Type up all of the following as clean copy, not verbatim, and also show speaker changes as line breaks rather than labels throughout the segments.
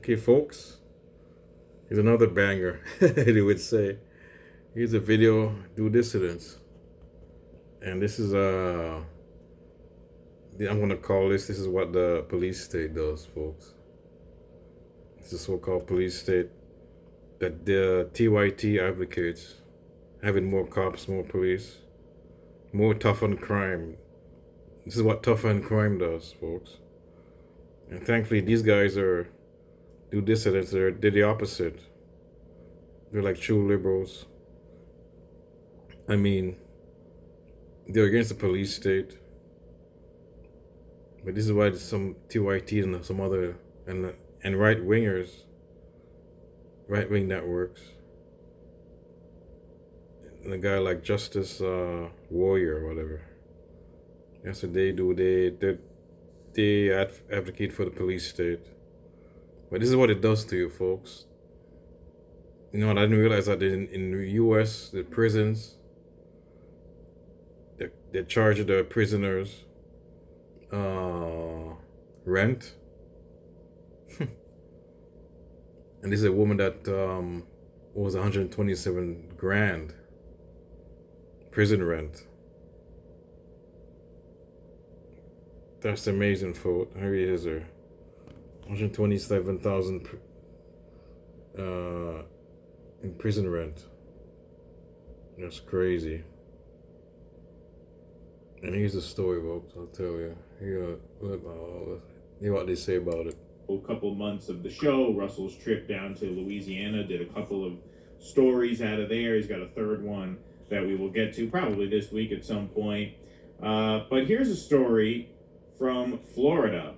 Okay, folks, here's another banger, they would say. Here's a video, do dissidents. And this is, I'm going to call this is what the police state does, folks. It's a so called police state that the TYT advocates having more cops, more police, more tough on crime. This is what tough on crime does, folks. And thankfully, these guys do dissidents. They're the opposite. They're like true liberals. I mean, they're against the police state. But this is why some TYT and some other and right wingers, right wing networks, and a guy like Justice Warrior or whatever. That's what they do. They advocate for the police state. But this is what it does to you, folks. You know what? I didn't realize that in the U.S. the prisons, they charge the prisoners rent. And this is a woman that was 127 grand prison rent. That's amazing, folks. Here he is, her 127,000 in prison rent. That's crazy. And here's the story, folks. I'll tell you. Hear what they say about it.
A couple months of the show, Russell's trip down to Louisiana, did a couple of stories out of there. He's got a third one that we will get to probably this week at some point. But here's a story from Florida.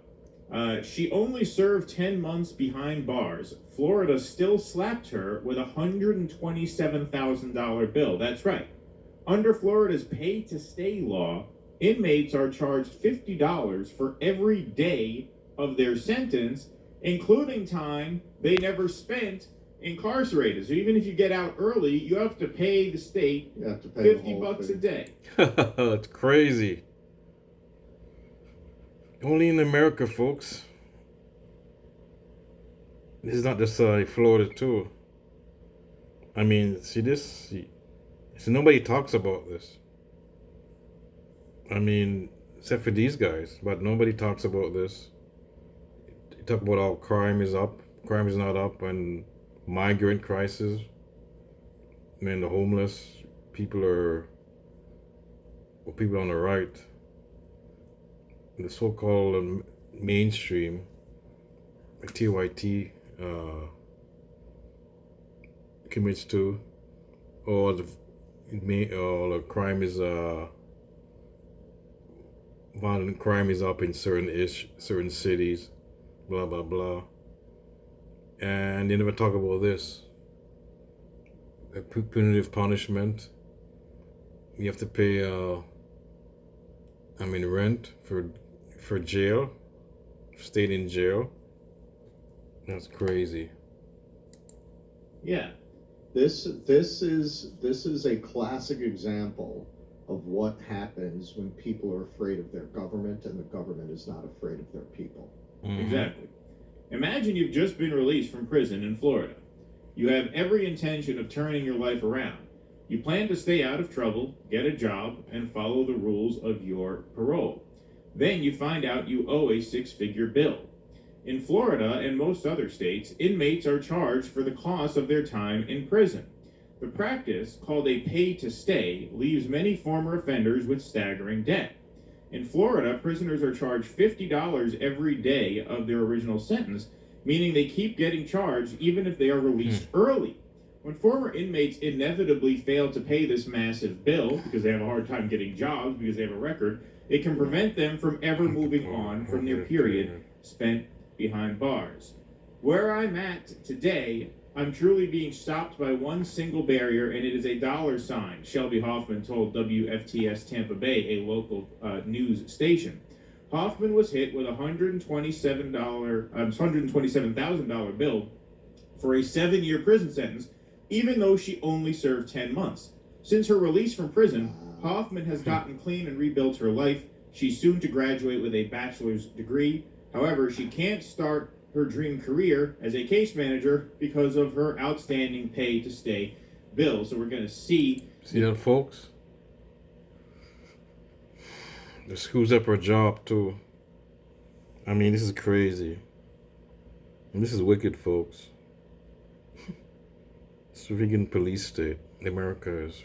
She only served 10 months behind bars. Florida still slapped her with a $127,000 bill. That's right. Under Florida's pay-to-stay law, inmates are charged $50 for every day of their sentence, including time they never spent incarcerated. So even if you get out early, you have to pay the state $50 a day.
That's crazy. Only in America, folks. This is not just Florida too. I mean, see this? So nobody talks about this. I mean, except for these guys, but nobody talks about this. They talk about how crime is up, crime is not up, and migrant crisis. I mean, the homeless people people on the right, the so-called mainstream, TYT commits to, or the crime is violent crime is up in certain cities, blah blah blah, and they never talk about this. A punitive punishment. You have to pay rent for jail, staying in jail. That's crazy.
Yeah, this is a classic example of what happens when people are afraid of their government and the government is not afraid of their people.
Mm-hmm.
Exactly. Imagine you've just been released from prison in Florida. You have every intention of turning your life around. You plan to stay out of trouble, get a job, and follow the rules of your parole. Then you find out you owe a six-figure bill. In Florida and most other states, inmates are charged for the cost of their time in prison. The practice, called a pay-to-stay, leaves many former offenders with staggering debt. In Florida, prisoners are charged $50 every day of their original sentence, meaning they keep getting charged even if they are released early. When former inmates inevitably fail to pay this massive bill because they have a hard time getting jobs because they have a record, it can prevent them from ever moving on from their period spent behind bars. Where I'm at today, I'm truly being stopped by one single barrier, and it is a dollar sign, Shelby Hoffman told WFTS Tampa Bay, a local news station. Hoffman was hit with a $127,000 bill for a 7-year prison sentence, even though she only served 10 months. Since her release from prison, Hoffman has gotten clean and rebuilt her life. She's soon to graduate with a bachelor's degree. However, she can't start her dream career as a case manager because of her outstanding pay to stay bill. So we're going to see.
See that, folks? It screws up her job, too. I mean, this is crazy. And this is wicked, folks. It's a freaking police state. America is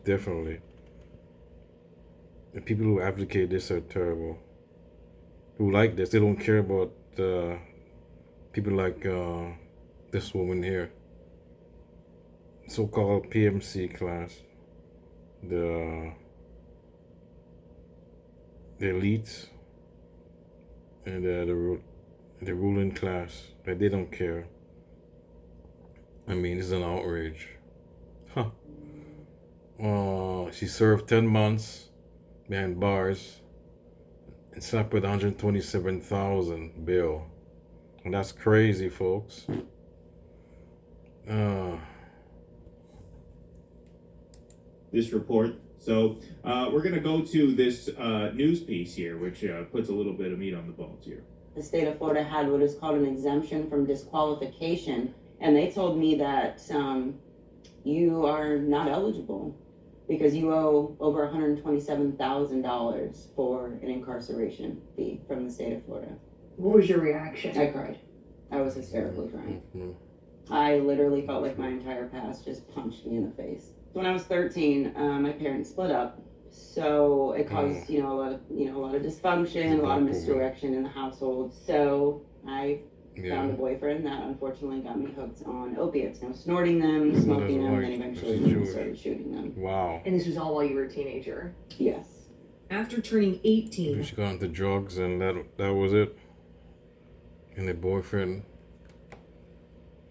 definitely. The people who advocate this are terrible. Who like this, they don't care about people like this woman here. So-called PMC class. The elites and the ruling class, like, they don't care. I mean, this is an outrage. Huh. She served 10 months behind bars and slapped with $127,000 bill. And that's crazy, folks.
This report. So we're going to go to this news piece here, which puts a little bit of meat on the bones here.
The state of Florida had what is called an exemption from disqualification, and they told me that you are not eligible because you owe over $127,000 for an incarceration fee from the state of Florida.
What was your reaction?
I cried. I was hysterically crying.
Mm-hmm.
I literally felt like my entire past just punched me in the face. When I was 13, my parents split up, so it caused a lot of dysfunction, a lot of misdirection in the household. So I found a boyfriend that unfortunately got me hooked on opiates. I was snorting them, smoking them, and then eventually started shooting them.
Wow.
And this was all while you were a teenager?
Yes.
After turning 18,
She got into drugs and that was it. And the boyfriend.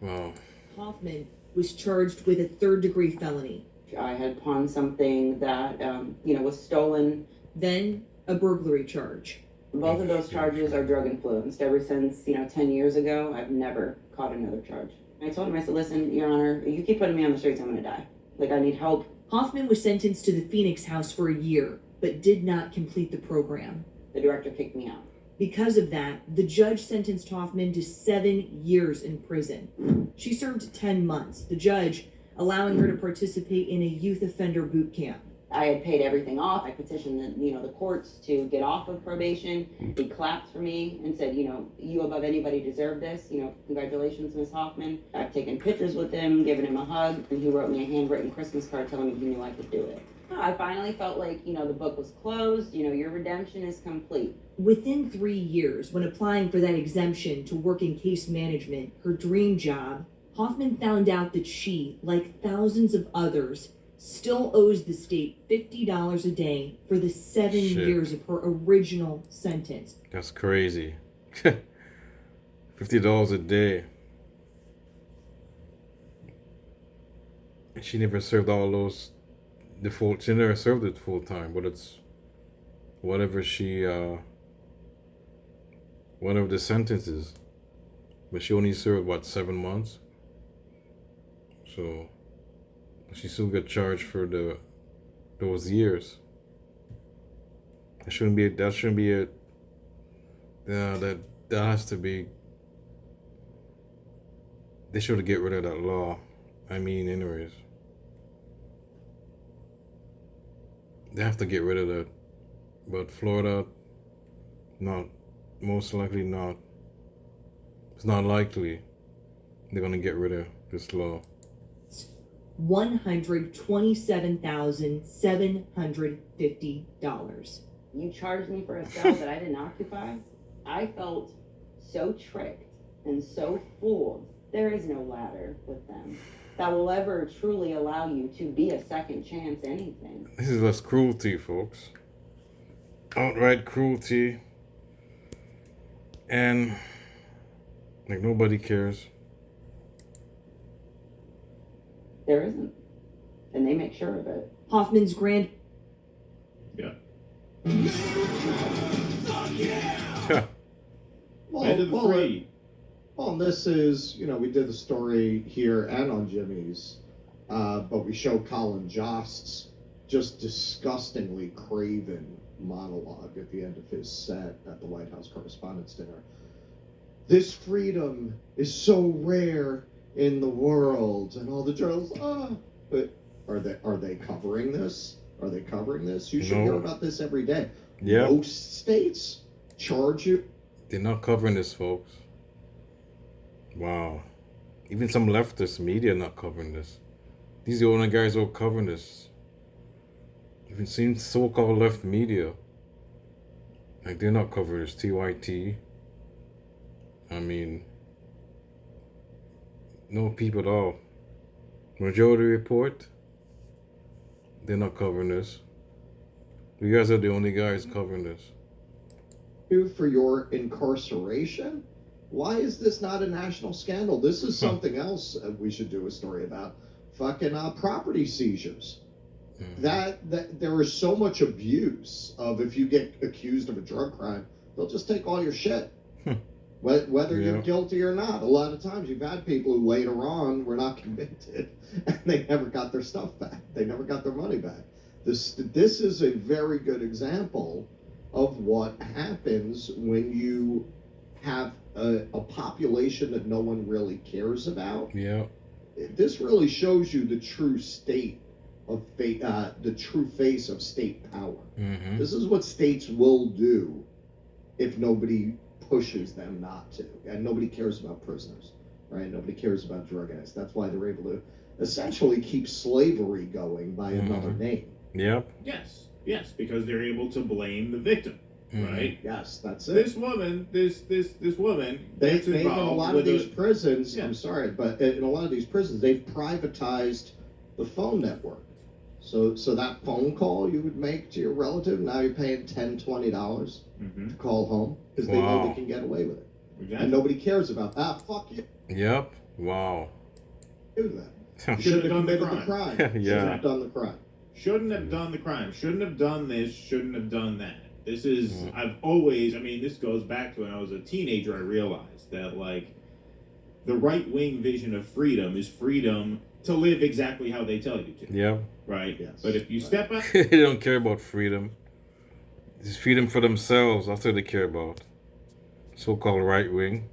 Wow.
Hoffman was charged with a third-degree felony,
I had pawned something that was stolen.
then a burglary charge.
Both of those charges are drug influenced. Ever since 10 years ago, I've never caught another charge. I told him, I said, listen, Your Honor, you keep putting me on the streets, I'm gonna die. Like, I need help.
Hoffman was sentenced to the Phoenix House for a year, but did not complete the program.
The director kicked me out.
Because of that, the judge sentenced Hoffman to 7 years in prison. She served 10 months, the judge allowing her to participate in a youth offender boot camp.
I had paid everything off. I petitioned the courts to get off of probation. He clapped for me and said, you above anybody deserve this. Congratulations, Miss Hoffman. I've taken pictures with him, given him a hug, and he wrote me a handwritten Christmas card telling me he knew I could do it. I finally felt like, the book was closed. Your redemption is complete.
Within 3 years, when applying for that exemption to work in case management, her dream job, Hoffman found out that she, like thousands of others, still owes the state $50 a day for the 7 years of her original sentence.
That's crazy. $50 a day. And she never served all those she never served it full time, but it's whatever whatever the sentence is. But she only served 7 months? So she still got charged for those years. That shouldn't be it. Yeah, that has to be. They should get rid of that law. I mean, anyways. They have to get rid of that. But Florida, not. Most likely not. It's not likely they're gonna get rid of this law.
$127,750.
You charged me for a cell that I didn't occupy. I felt so tricked and so fooled. There is no ladder with them that will ever truly allow you to be a second chance anything.
This is less cruelty, folks. Outright cruelty. And like nobody cares.
There isn't. And they make sure of it.
Hoffman's grand
Yeah.
Well,
End of the
well,
free.
Well, this is, we did the story here and on Jimmy's, but we show Colin Jost's just disgustingly craven monologue at the end of his set at the White House Correspondents' Dinner. this freedom is so rare in the world, and all the journalists, but are they covering this? Are they covering this? You should
No.
hear about this every day.
Yeah,
Most states charge you.
they're not covering this, folks. Wow. Even some leftist media not covering this. These are the only guys who are covering this. Even seen so-called left media. Like, they're not covering this. TYT. I mean, no people at all. Majority Report. They're not covering this. You guys are the only guys covering this.
For your incarceration? Why is this not a national scandal? This is something else we should do a story about. Fucking property seizures. That there is so much abuse of, if you get accused of a drug crime, they'll just take all your shit. Whether
Yeah.
you're guilty or not. A lot of times you've had people who later on were not convicted and they never got their stuff back. They never got their money back. This is a very good example of what happens when you have a population that no one really cares about.
Yeah.
This really shows you the true state of the true face of state power.
Mm-hmm.
This is what states will do if nobody pushes them not to, and nobody cares about prisoners, right? Nobody cares about drug addicts. That's why they're able to essentially keep slavery going by another name.
Yep.
Yes, because they're able to blame the victim, right?
Yes, that's it.
This woman, this woman,
They
gets
in a
involved
lot of
with
these
a,
prisons,
Yeah.
I'm sorry, but in a lot of these prisons, they've privatized the phone network. So that phone call you would make to your relative, now you're paying $10, $20
Mhm.
to call home because they know
Wow.
they can get away with it.
Exactly.
And nobody cares about fuck you,
Yep. Wow.
do that. You
Shouldn't
should
have
have
done the
committed the crime.
Yeah.
Shouldn't have done the crime.
Shouldn't have done the crime. Shouldn't have done this. Shouldn't have done that. This is.
Mm.
I've always. I mean, this goes back to when I was a teenager. I realized that like the right wing vision of freedom is freedom to live exactly how they tell you to.
Yep.
Right.
Yes.
But if you
Right.
step out,
They don't care about freedom. It's freedom for themselves. That's what they care about. So-called right wing.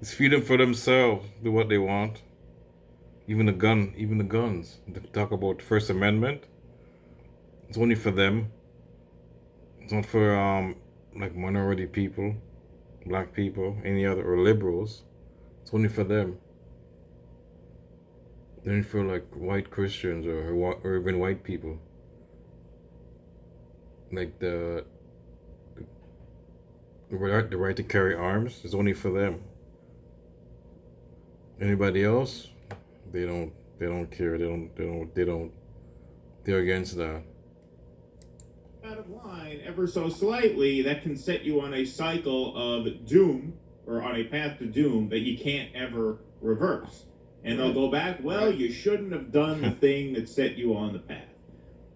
It's freedom for themselves. Do what they want. Even the guns. They talk about First Amendment. It's only for them. It's not for like minority people, black people, any other, or liberals. It's only for them. They're only for like white Christians or even white people. Like the right to carry arms is only for them. Anybody else, they don't care. They're against that.
out of line ever so slightly, that can set you on a cycle of doom or on a path to doom that you can't ever reverse. And they'll go back, well, you shouldn't have done the thing that set you on the path.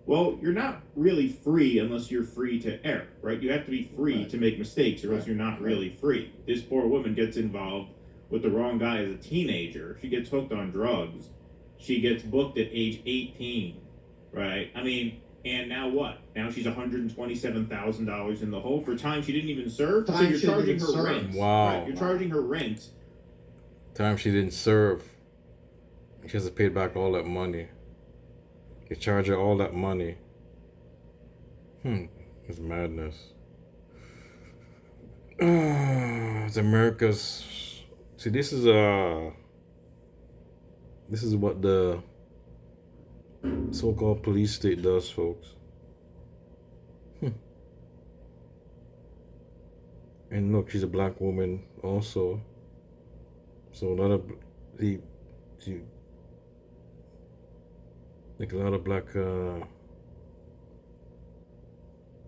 Well, you're not really free unless you're free to err, right? You have to be free to make mistakes or else you're not really free. This poor woman gets involved with the wrong guy as a teenager. She gets hooked on drugs. She gets booked at age 18, right? I mean, and now what? Now she's $127,000 in the hole for time she didn't even serve. So
Time
you're
she didn't
charging her
serve.
rent.
Wow.
Right? You're charging her rent.
Time she didn't serve. She has to pay back all that money. You charge her all that money. It's madness. It's America's. See, this is what the so-called police state does, folks. And look, she's a black woman also. So a lot of like a lot of black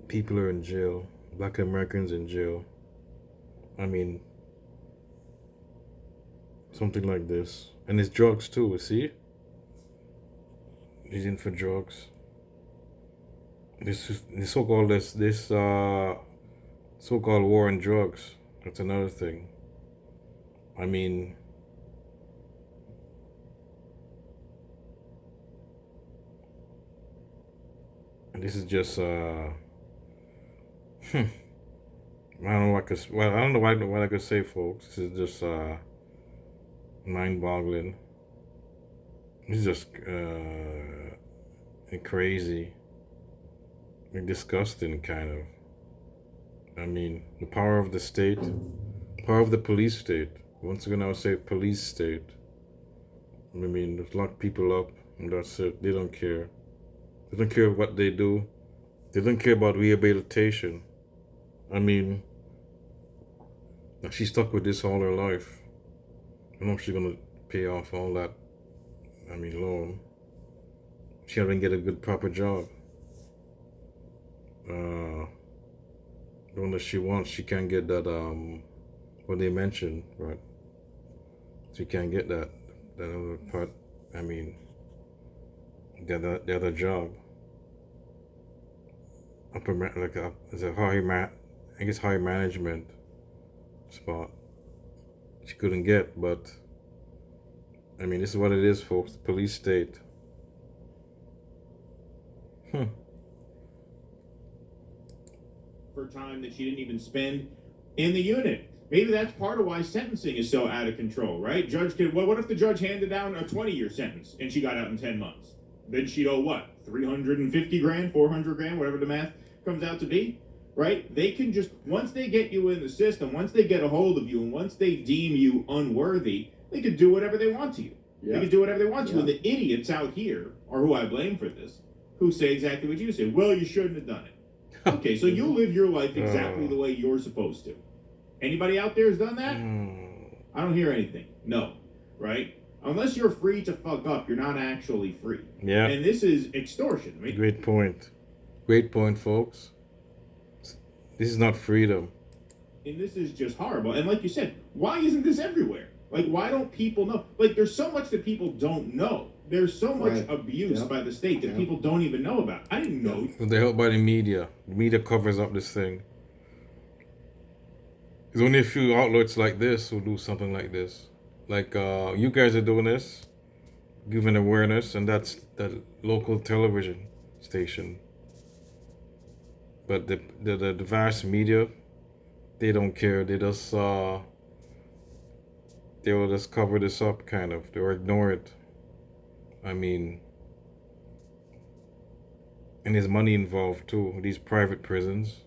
people are in jail. Black Americans in jail. I mean, something like this. And it's drugs too, see? He's in for drugs. This so-called so-called war on drugs. That's another thing. I mean, and this is just I don't know what I could, well, I don't know what I could say, folks. This is just mind-boggling. It's just crazy, and disgusting, kind of. I mean, the power of the state, power of the police state. Once again, I would say police state. I mean, just lock people up, and that's it. They don't care. They don't care what they do. They don't care about rehabilitation. I mean, she's stuck with this all her life. I know she's gonna pay off all that, I mean, loan. She hasn't get a good proper job. The one that she wants, she can't get that what they mentioned, right? She can't get that other part. I mean, the other job. It's a high management spot. She couldn't get, but I mean, this is what it is, folks. The police state.
For time that she didn't even spend in the unit. Maybe that's part of why sentencing is so out of control, right? Judge could, well, what if the judge handed down a 20-year sentence and she got out in 10 months? Then she'd owe what? 350 grand, 400 grand, whatever the math comes out to be, right? They can just, once they get you in the system, once they get a hold of you, and once they deem you unworthy, they could do whatever they want to you.
Yeah.
They can do whatever they want to.
Yeah.
And the idiots out here, or who I blame for this, who say exactly what you say. Well, you shouldn't have done it. Okay, so you live your life exactly the way you're supposed to. Anybody out there has done that? I don't hear anything. No, right? Unless you're free to fuck up, you're not actually free.
Yeah.
And this is extortion. I mean,
Great point. Great point, folks. This is not freedom.
and this is just horrible. And like you said, why isn't this everywhere? Like, why don't people know? Like, there's so much that people don't know. There's so much
Right.
abuse
Yep.
by the state that
Yep.
people don't even know about. I didn't know.
They're helped by the media. The media covers up this thing. There's only a few outlets like this who do something like this. Like you guys are doing this, giving awareness, and that's that local television station. But the vast media, they don't care. They just they will just cover this up, kind of. They'll ignore it. I mean, and there's money involved too. These private prisons,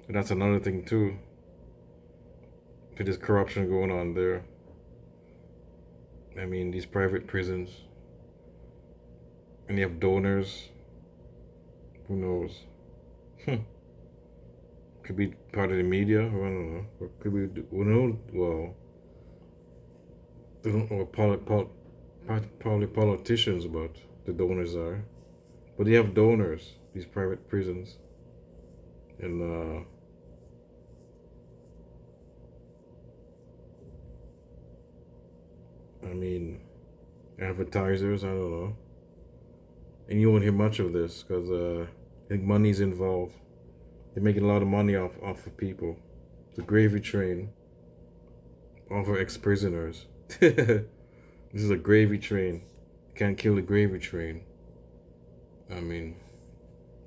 and that's another thing too. There's corruption going on there. I mean, these private prisons, and you have donors. Who knows? Could be part of the media. I don't know. Or could be. Who knows? Well, they don't know what probably politicians, but the donors are. But they have donors. These private prisons, and I mean, advertisers, I don't know. And you won't hear much of this because I think money's involved. They're making a lot of money off of people. The gravy train off of ex-prisoners. This is a gravy train. You can't kill the gravy train. I mean,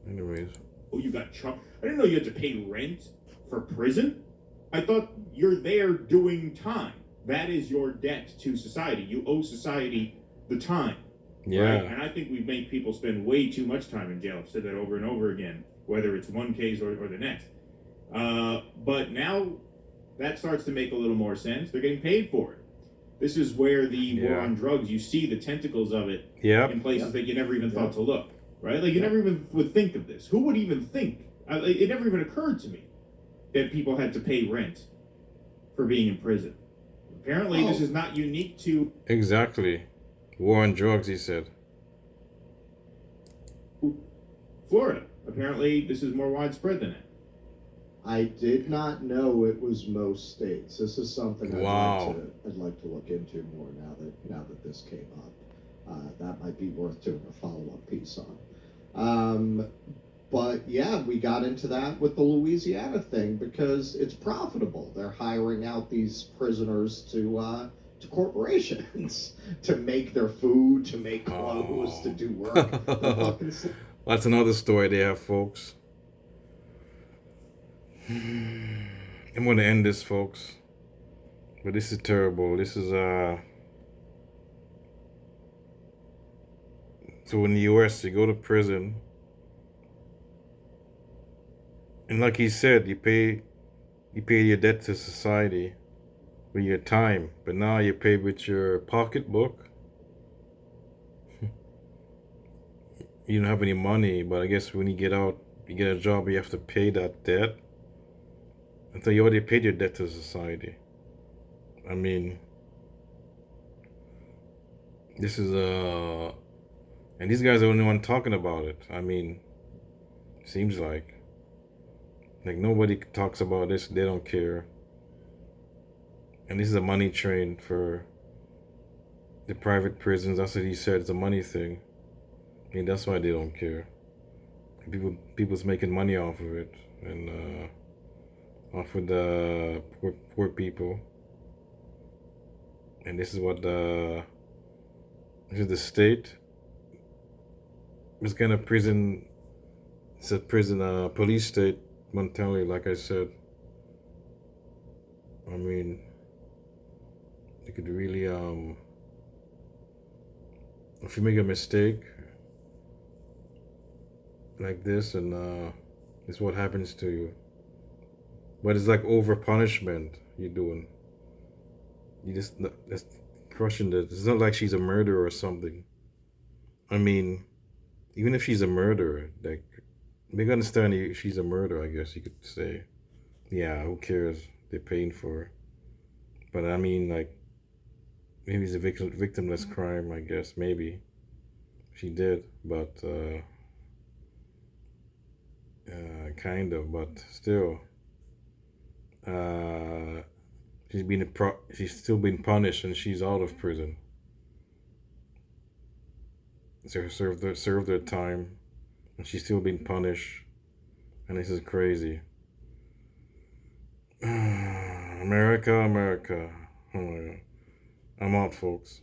anyways.
Oh, you got charged. I didn't know you had to pay rent for prison. I thought you're there doing time. That is your debt to society. You owe society the time.
Yeah.
Right? And I think we make people spend way too much time in jail. I've said that over and over again, whether it's one case or the next. But now that starts to make a little more sense. They're getting paid for it. This is where the war
Yeah.
on drugs, you see the tentacles of it
Yep.
in places
Yep.
that you never even
Yep.
thought to look. Right? Like, you never even would think of this. Who would even think? It never even occurred to me that people had to pay rent for being in prison. Apparently, this
Oh.
is not unique to
Exactly. War on drugs, he said.
Florida. Apparently, this is more widespread than it.
I did not know it was most states. This is something
Wow.
I'd like to look into more now that this came up. That might be worth doing a follow-up piece on. But yeah, we got into that with the Louisiana thing because it's profitable. They're hiring out these prisoners to corporations to make their food, to make clothes, to do work. They're fucking
That's another story they have, folks. I'm gonna end this, folks. But this is terrible. This is so in the US you go to prison, and like he said, you pay your debt to society with your time, but now you pay with your pocketbook. You don't have any money, but I guess when you get out, you get a job, you have to pay that debt. Until you already paid your debt to society. I mean, this is and these guys are the only one talking about it. I mean, seems like nobody talks about this. They don't care. And this is a money train for the private prisons. That's what he said. It's a money thing. I mean, that's why they don't care. People's making money off of it, and off of the poor people. And this is what this is the state. It's kind of prison. It's a prison, police state mentality, like I said. I mean, you could really, if you make a mistake like this, and this is what happens to you. But it's like over punishment you're doing. You just that's crushing it. It's not like she's a murderer or something. I mean, even if she's a murderer, like, make understand she's a murderer, I guess you could say. Yeah, who cares? They're paying for her. But I mean, like, maybe it's a victimless crime, I guess. Maybe she did, but kind of, but still. She's still being punished, and she's out of prison. So served their time, and she's still being punished, and this is crazy. America. Oh my God. I'm out, folks.